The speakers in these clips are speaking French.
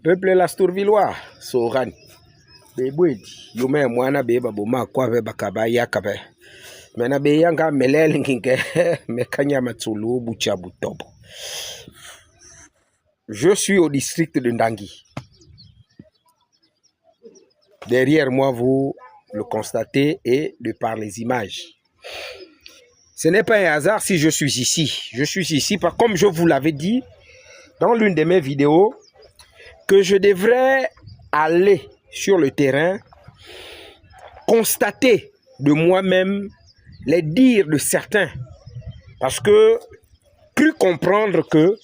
Peuple Lasturvillois, Soran. Bebwedi, yume mwana beba boma kwa beba kabaya kabe. Mena be yanga melel nginge mekanya matsulu bucha butobo. Je suis au district de Ndangui. Derrière moi, vous le constatez et de par les images. Ce n'est pas un hasard si je suis ici. Je suis ici, comme je vous l'avais dit dans l'une de mes vidéos, que je devrais aller sur le terrain, constater de moi-même les dires de certains. Parce que, cru comprendre que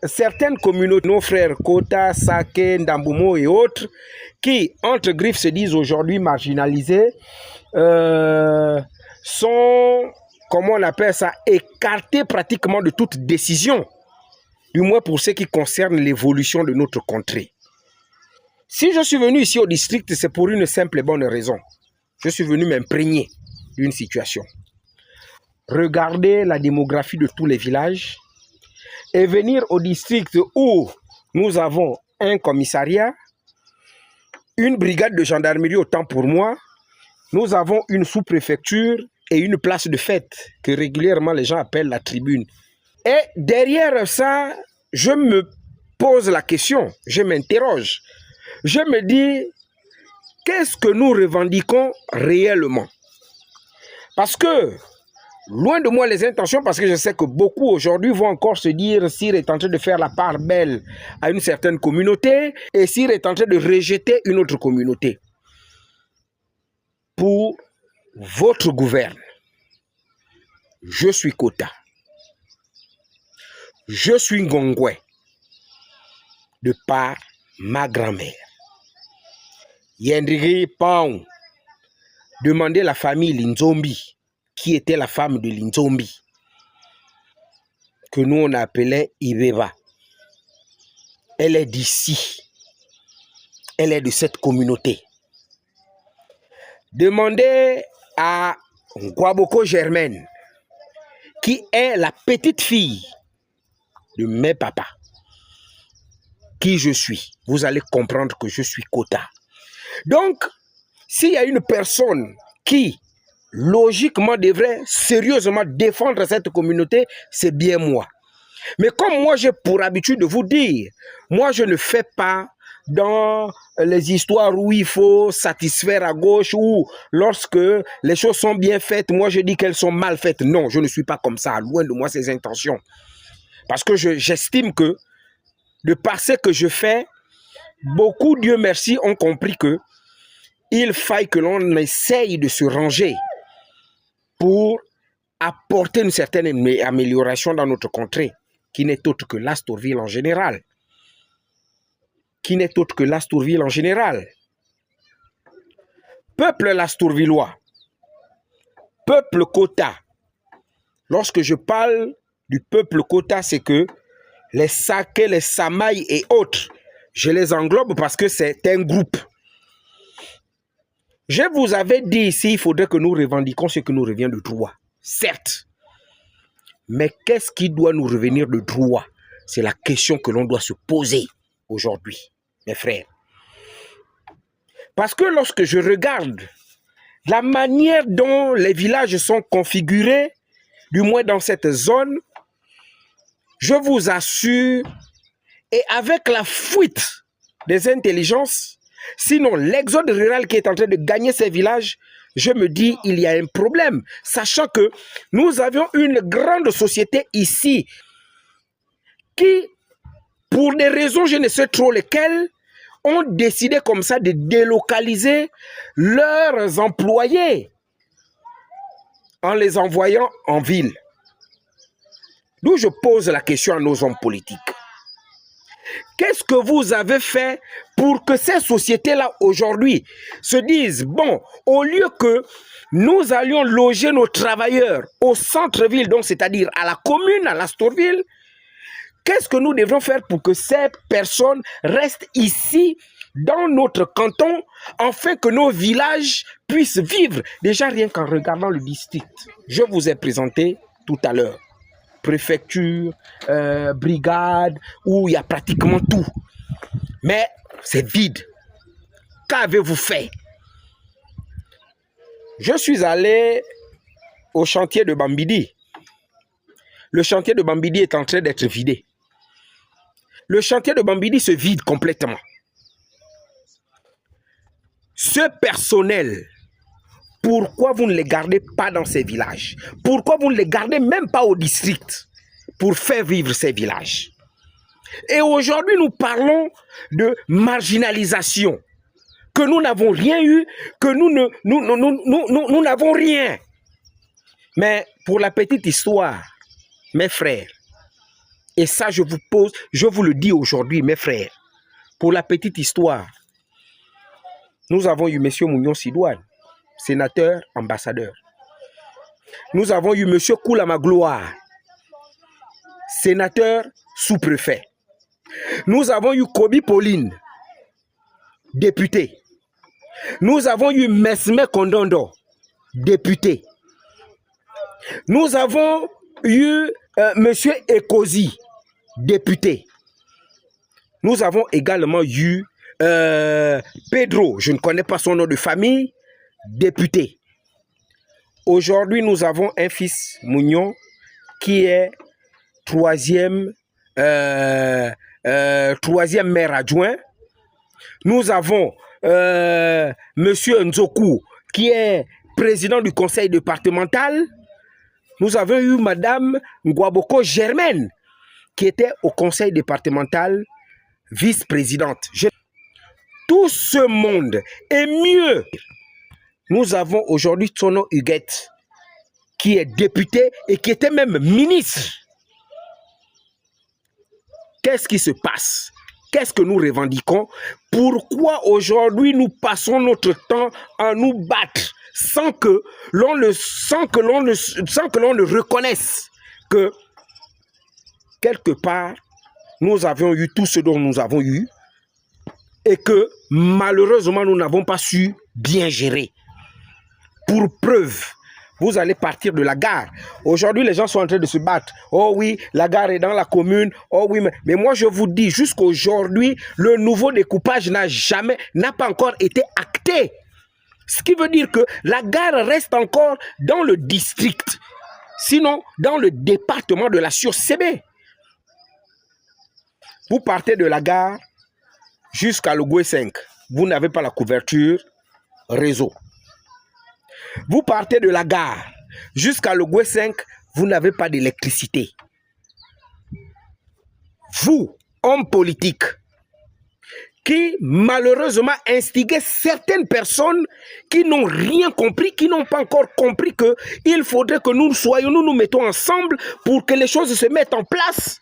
certaines communautés, nos frères Kota, Sake, Ndambumo et autres, qui, entre griffes, se disent aujourd'hui marginalisés, sont, comment on appelle ça, écartés pratiquement de toute décision, du moins pour ce qui concerne l'évolution de notre contrée. Si je suis venu ici au district, c'est pour une simple et bonne raison. Je suis venu m'imprégner d'une situation. Regarder la démographie de tous les villages et venir au district où nous avons un commissariat, une brigade de gendarmerie autant pour moi, nous avons une sous-préfecture et une place de fête que régulièrement les gens appellent la tribune. Et derrière ça, je me pose la question, je m'interroge. Je me dis, qu'est-ce que nous revendiquons réellement? Parce que, loin de moi les intentions, parce que je sais que beaucoup aujourd'hui vont encore se dire Sire est en train de faire la part belle à une certaine communauté et Sire est en train de rejeter une autre communauté. Pour votre gouverne, je suis Kota. Je suis Ngongwe de par ma grand-mère. Yendrigi Paon, demandez la famille Linzombi, qui était la femme de Linzombi, que nous on appelait Ibeba. Elle est d'ici. Elle est de cette communauté. Demandez à Ngwaboko Germaine, qui est la petite fille de mes papas, qui je suis. Vous allez comprendre que je suis Kota. Donc, s'il y a une personne qui, logiquement, devrait sérieusement défendre cette communauté, c'est bien moi. Mais comme moi, j'ai pour habitude de vous dire, moi, je ne fais pas dans les histoires où il faut satisfaire à gauche ou lorsque les choses sont bien faites, moi, je dis qu'elles sont mal faites. Non, je ne suis pas comme ça, loin de moi ces intentions. Parce que j'estime que, de par ce que je fais, beaucoup, Dieu merci, ont compris que il faille que l'on essaye de se ranger pour apporter une certaine amélioration dans notre contrée, qui n'est autre que l'Astorville en général. Peuple Lasturvillois, peuple Kota. Lorsque je parle du peuple Kota, c'est que les Sake, les Samaï et autres, je les englobe parce que c'est un groupe. Je vous avais dit ici, il faudrait que nous revendiquions ce qui nous revient de droit. Certes. Mais qu'est-ce qui doit nous revenir de droit? C'est la question que l'on doit se poser aujourd'hui, mes frères. Parce que lorsque je regarde la manière dont les villages sont configurés, du moins dans cette zone, je vous assure, et avec la fuite des intelligences, sinon, l'exode rural qui est en train de gagner ces villages, je me dis, il y a un problème. Sachant que nous avions une grande société ici qui, pour des raisons, je ne sais trop lesquelles, ont décidé comme ça de délocaliser leurs employés en les envoyant en ville. D'où je pose la question à nos hommes politiques. Qu'est-ce que vous avez fait pour que ces sociétés-là, aujourd'hui, se disent, bon, au lieu que nous allions loger nos travailleurs au centre-ville, donc c'est-à-dire à la commune, à l'Astorville, qu'est-ce que nous devrons faire pour que ces personnes restent ici, dans notre canton, afin que nos villages puissent vivre? Déjà, rien qu'en regardant le district, je vous ai présenté tout à l'heure. Préfecture, brigade, où il y a pratiquement tout. Mais c'est vide. Qu'avez-vous fait? Je suis allé au chantier de Bambidi. Le chantier de Bambidi est en train d'être vidé. Le chantier de Bambidi se vide complètement. Ce personnel, pourquoi vous ne les gardez pas dans ces villages? Pourquoi vous ne les gardez même pas au district pour faire vivre ces villages? Et aujourd'hui, nous parlons de marginalisation, que nous n'avons rien eu, que nous n'avons rien. Mais pour la petite histoire, mes frères, et ça je vous le dis aujourd'hui, mes frères, pour la petite histoire, nous avons eu M. Mounion Sidouane, sénateur, ambassadeur. Nous avons eu M. Koulama Gloire, sénateur, sous-préfet. Nous avons eu Kobi Pauline, député. Nous avons eu Mesme Kondondo, député. Nous avons eu M. Ekozi, député. Nous avons également eu Pedro, je ne connais pas son nom de famille, député. Aujourd'hui, nous avons un fils, Mounion, qui est troisième maire adjoint. Nous avons M. Nzoku, qui est président du conseil départemental. Nous avons eu Mme Ngwaboko Germaine, qui était au conseil départemental, vice-présidente. Tout ce monde est mieux. Nous avons aujourd'hui Tsono Huguette, qui est député et qui était même ministre. Qu'est-ce qui se passe? Qu'est-ce que nous revendiquons? Pourquoi aujourd'hui nous passons notre temps à nous battre sans que l'on ne reconnaisse que quelque part nous avions eu tout ce dont nous avons eu et que malheureusement nous n'avons pas su bien gérer. Pour preuve, vous allez partir de la gare. Aujourd'hui, les gens sont en train de se battre. Oh oui, la gare est dans la commune. Oh oui, mais moi je vous dis, jusqu'aujourd'hui, le nouveau découpage n'a pas encore été acté. Ce qui veut dire que la gare reste encore dans le district. Sinon, dans le département de la Sur-CB. Vous partez de la gare jusqu'à Logoué 5. Vous n'avez pas la couverture réseau. Vous partez de la gare jusqu'à Logoué 5, vous n'avez pas d'électricité. Vous, hommes politiques, qui malheureusement instiguez certaines personnes qui n'ont rien compris, qui n'ont pas encore compris qu'il faudrait que nous nous mettons ensemble pour que les choses se mettent en place.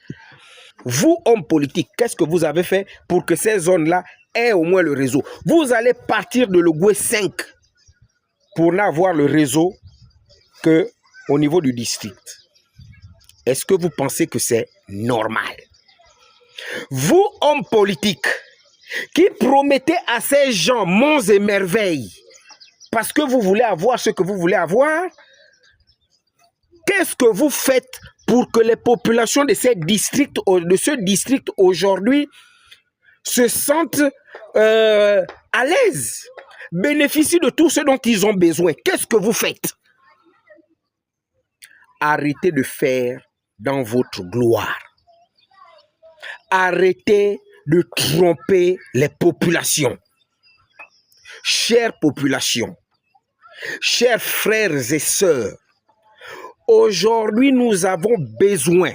Vous, hommes politiques, qu'est-ce que vous avez fait pour que ces zones-là aient au moins le réseau? Vous allez partir de Logoué 5 pour n'avoir le réseau qu'au niveau du district. Est-ce que vous pensez que c'est normal? Vous, hommes politiques, qui promettez à ces gens monts et merveilles, parce que vous voulez avoir ce que vous voulez avoir, qu'est-ce que vous faites pour que les populations de ce district aujourd'hui se sentent à l'aise, bénéficient de tout ce dont ils ont besoin? Qu'est-ce que vous faites? Arrêtez de faire dans votre gloire. Arrêtez de tromper les populations. Chères populations, chers frères et sœurs, aujourd'hui nous avons besoin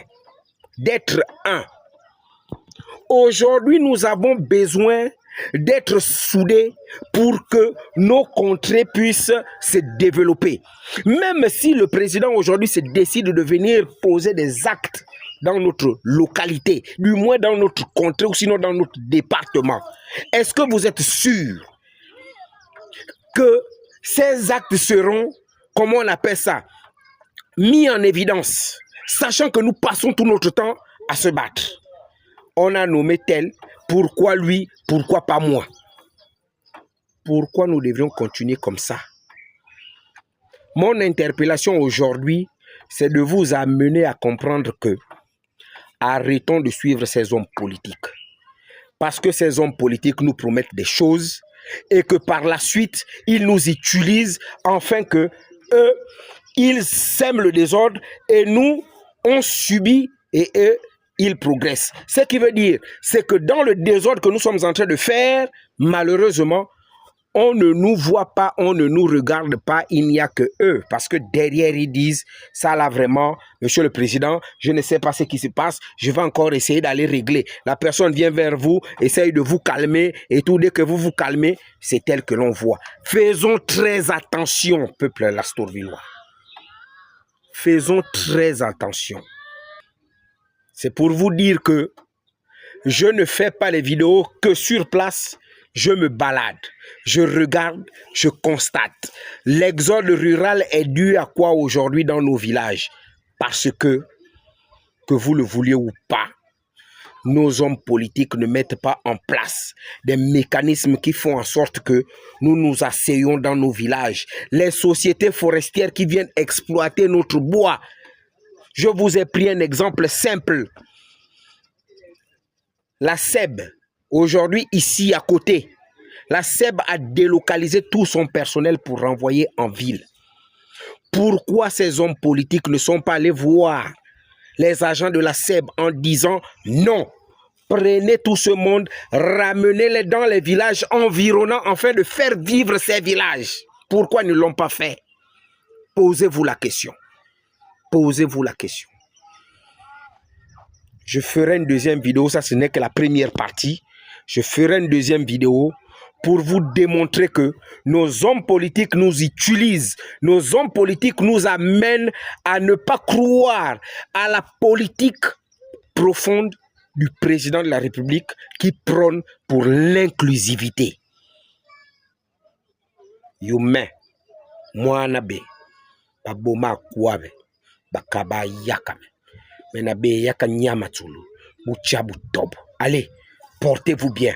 d'être un. Aujourd'hui nous avons besoin d'être soudés pour que nos contrées puissent se développer. Même si le président aujourd'hui se décide de venir poser des actes dans notre localité, du moins dans notre contrée ou sinon dans notre département, est-ce que vous êtes sûr que ces actes seront, comment on appelle ça, mis en évidence, sachant que nous passons tout notre temps à se battre? On a nommé tel, pourquoi lui, pourquoi pas moi? Pourquoi nous devrions continuer comme ça? Mon interpellation aujourd'hui, c'est de vous amener à comprendre que arrêtons de suivre ces hommes politiques. parce que ces hommes politiques nous promettent des choses et que par la suite, ils nous utilisent afin que eux, ils sèment le désordre et nous, on subit et eux, ils progressent. Ce qui veut dire, c'est que dans le désordre que nous sommes en train de faire, malheureusement, on ne nous voit pas, on ne nous regarde pas, il n'y a que eux. Parce que derrière, ils disent, ça là vraiment, monsieur le président, je ne sais pas ce qui se passe, je vais encore essayer d'aller régler. La personne vient vers vous, essaye de vous calmer, et tout, dès que vous vous calmez, c'est elle que l'on voit. Faisons très attention, peuple lastorvillois. Faisons très attention. C'est pour vous dire que je ne fais pas les vidéos que sur place. Je me balade, je regarde, je constate. L'exode rural est dû à quoi aujourd'hui dans nos villages? Parce que vous le vouliez ou pas, nos hommes politiques ne mettent pas en place des mécanismes qui font en sorte que nous nous asseyons dans nos villages. Les sociétés forestières qui viennent exploiter notre bois. Je vous ai pris un exemple simple. La SEB, aujourd'hui, ici à côté, la SEB a délocalisé tout son personnel pour renvoyer en ville. Pourquoi ces hommes politiques ne sont pas allés voir les agents de la SEB en disant non, prenez tout ce monde, ramenez-les dans les villages environnants afin de faire vivre ces villages? Pourquoi ne l'ont pas fait? Posez-vous la question. Posez-vous la question. Je ferai une deuxième vidéo, ça ce n'est que la première partie. Je ferai une deuxième vidéo pour vous démontrer que nos hommes politiques nous utilisent. Nos hommes politiques nous amènent à ne pas croire à la politique profonde du président de la République qui prône pour l'inclusivité. Yume, Moanabe, Baboma Kouabe, Bakaba Yakame. Menabe yaka nyama tulu, muchabu top. Allez, portez-vous bien.